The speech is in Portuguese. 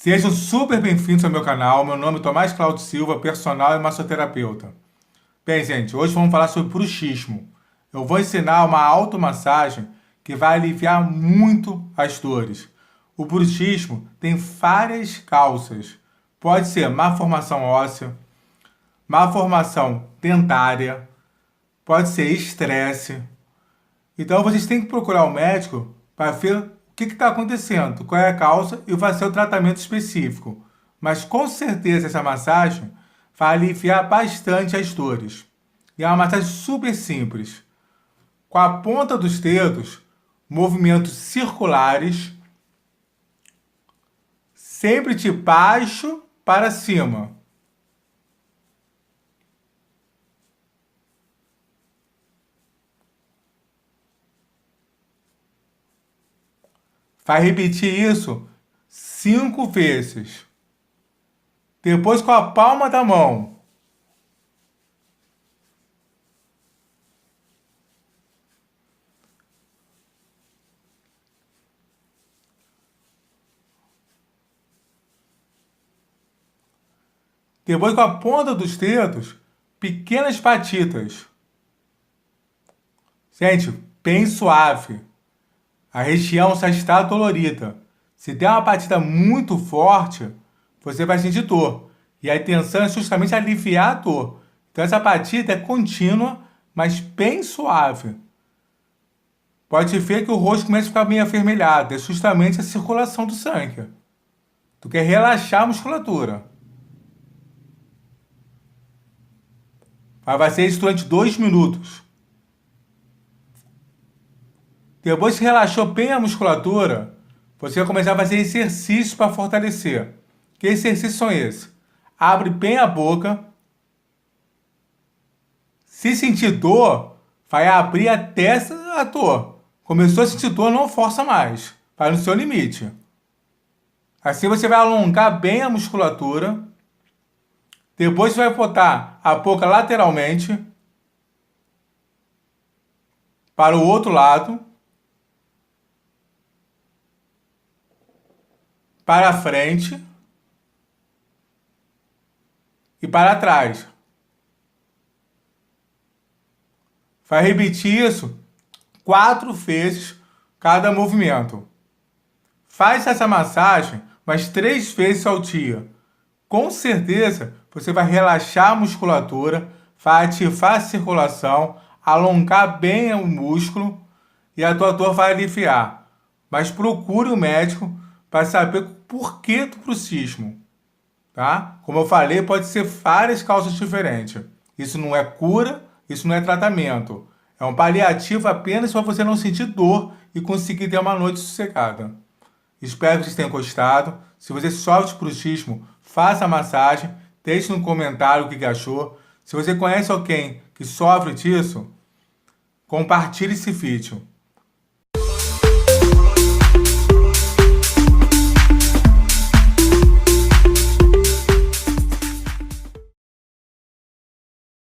Sejam super bem-vindos ao meu canal. Meu nome é Tomás Cláudio Silva, personal e massoterapeuta. Bem, gente, hoje vamos falar sobre bruxismo. Eu vou ensinar uma automassagem que vai aliviar muito as dores. O bruxismo tem várias causas. Pode ser má formação óssea, má formação dentária, pode ser estresse. Então vocês têm que procurar o médico para ver o que está acontecendo, qual é a causa e fazer o tratamento específico. Mas com certeza essa massagem vai aliviar bastante as dores. E é uma massagem super simples. Com a ponta dos dedos, movimentos circulares, sempre de baixo para cima. Vai repetir isso 5 vezes. Depois com a palma da mão. Depois com a ponta dos dedos, pequenas batidas. Gente, bem suave. A região já está dolorida. Se der uma batida muito forte, você vai sentir dor. E a intenção é justamente aliviar a dor. Então essa batida é contínua, mas bem suave. Pode ver que o rosto começa a ficar meio avermelhado. É justamente a circulação do sangue. Tu quer relaxar a musculatura. Vai fazer isso durante 2 minutos. Depois que relaxou bem a musculatura, você vai começar a fazer exercícios para fortalecer. Que exercícios são esses? Abre bem a boca. Se sentir dor, vai abrir até a dor. Começou a sentir dor, não força mais. Vai no seu limite. Assim você vai alongar bem a musculatura. Depois você vai botar a boca lateralmente para o outro lado. Para frente e para trás. Vai repetir isso 4 vezes cada movimento. Faz essa massagem mais 3 vezes ao dia. Com certeza você vai relaxar a musculatura, vai ativar a circulação, alongar bem o músculo e a tua dor vai aliviar. Mas procure o médico para saber por que do bruxismo, tá? Como eu falei, pode ser várias causas diferentes. Isso não é cura, isso não é tratamento. É um paliativo apenas para você não sentir dor e conseguir ter uma noite sossegada. Espero que vocês tenham gostado. Se você sofre de bruxismo, faça a massagem, deixe no comentário o que achou. Se você conhece alguém que sofre disso, compartilhe esse vídeo.